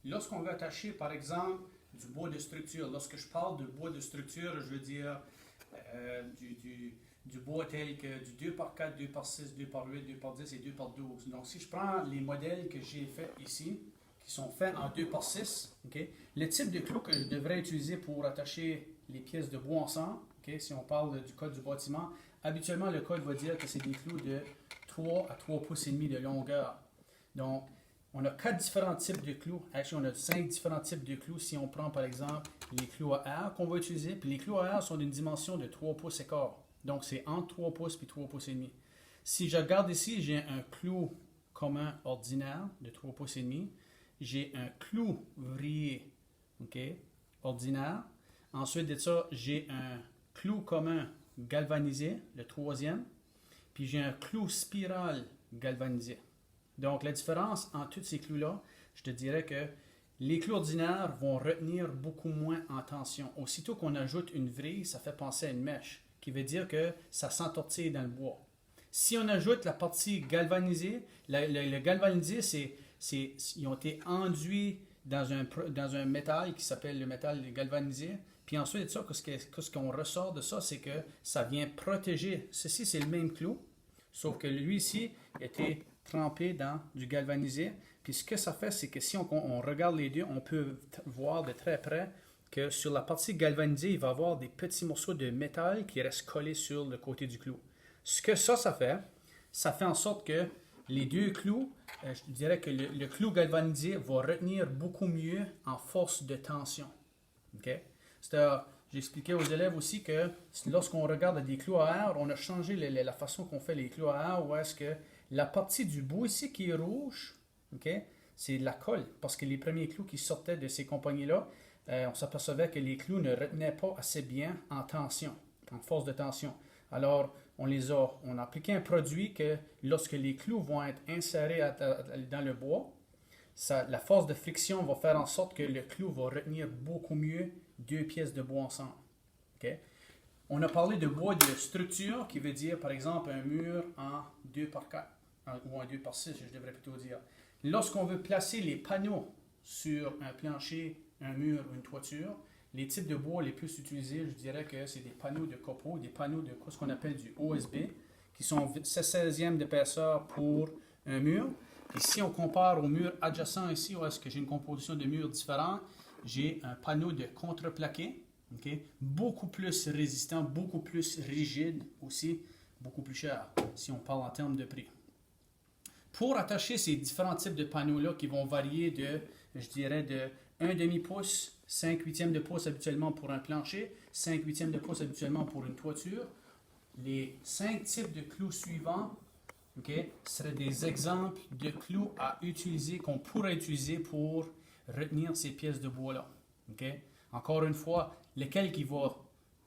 Lorsqu'on veut attacher, par exemple, du bois de structure, lorsque je parle de bois de structure, je veux dire du bois tel que du 2 par 4, 2 par 6, 2 par 8, 2 par 10 et 2 par 12. Donc, si je prends les modèles que j'ai faits ici, qui sont faits en 2 par 6, okay, le type de clou que je devrais utiliser pour attacher les pièces de bois ensemble, okay, si on parle du code du bâtiment, habituellement, le code va dire que c'est des clous de 3 à 3 pouces et demi de longueur. Donc, on a 4 différents types de clous. Actually, on a 5 différents types de clous. Si on prend, par exemple, les clous à air qu'on va utiliser, puis les clous à air sont d'une dimension de 3 pouces et quart. Donc, c'est entre 3 pouces et 3 pouces et demi. Si je regarde ici, j'ai un clou commun ordinaire de 3 pouces et demi. J'ai un clou vrillé, okay, ordinaire. Ensuite de ça, j'ai un clou commun galvanisé, le troisième. Puis j'ai un clou spirale galvanisé. Donc, la différence entre tous ces clous-là, je te dirais que les clous ordinaires vont retenir beaucoup moins en tension. Aussitôt qu'on ajoute une vrille, ça fait penser à une mèche, qui veut dire que ça s'entortille dans le bois. Si on ajoute la partie galvanisée, le galvanisé, ils ont été enduits dans un métal qui s'appelle le métal galvanisé. Puis ensuite de ça, ce qu'on ressort de ça, c'est que ça vient protéger. Ceci, c'est le même clou, sauf que lui ici était trempé dans du galvanisé. Puis ce que ça fait, c'est que si on regarde les deux, on peut voir de très près que sur la partie galvanisée, il va y avoir des petits morceaux de métal qui restent collés sur le côté du clou. Ce que ça fait en sorte que les deux clous, je te dirais que le clou galvanisé va retenir beaucoup mieux en force de tension. Okay? C'est-à-dire, j'ai expliqué aux élèves aussi que lorsqu'on regarde des clous à air, on a changé la façon qu'on fait les clous à air, où est-ce que la partie du bout ici qui est rouge, okay, c'est la colle, parce que les premiers clous qui sortaient de ces compagnies-là, on s'apercevait que les clous ne retenaient pas assez bien en tension, en force de tension. Alors, on a appliqué un produit que lorsque les clous vont être insérés dans le bois, la force de friction va faire en sorte que le clou va retenir beaucoup mieux deux pièces de bois ensemble. Okay? On a parlé de bois de structure, qui veut dire, par exemple, un mur en 2 par 4, ou en 2 par 6, je devrais plutôt dire. Lorsqu'on veut placer les panneaux sur un plancher, un mur ou une toiture, les types de bois les plus utilisés, je dirais que c'est des panneaux de copeaux, des panneaux de ce qu'on appelle du OSB, qui sont 16e d'épaisseur pour un mur. Et si on compare au mur adjacent ici, où est-ce que j'ai une composition de murs différente, j'ai un panneau de contreplaqué, okay, beaucoup plus résistant, beaucoup plus rigide aussi, beaucoup plus cher, si on parle en termes de prix. Pour attacher ces différents types de panneaux-là qui vont varier de, je dirais, de 1 demi-pouce, 5 huitièmes de pouce habituellement pour un plancher, 5 huitièmes de pouce habituellement pour une toiture, les 5 types de clous suivants, okay, seraient des exemples de clous à utiliser, qu'on pourrait utiliser pour retenir ces pièces de bois-là. Okay? Encore une fois, lequel qui va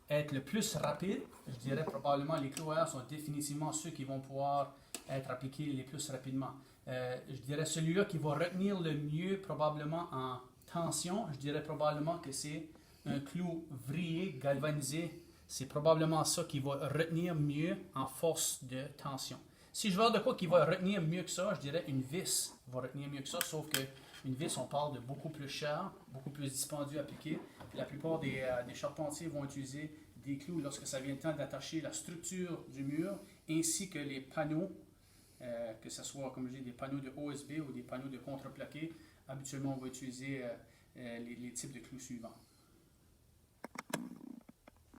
être le plus rapide, je dirais probablement les clous à air sont définitivement ceux qui vont pouvoir être appliqués le plus rapidement. Je dirais celui-là qui va retenir le mieux probablement en tension, je dirais probablement que c'est un clou vrillé, galvanisé. C'est probablement ça qui va retenir mieux en force de tension. Si je veux de quoi qui va retenir mieux que ça, je dirais une vis va retenir mieux que ça, sauf que une vis, on parle de beaucoup plus cher, beaucoup plus dispendieux à appliquer. La plupart des charpentiers vont utiliser des clous lorsque ça vient le temps d'attacher la structure du mur, ainsi que les panneaux, que ce soit, comme je dis, des panneaux de OSB ou des panneaux de contreplaqué. Habituellement, on va utiliser les types de clous suivants.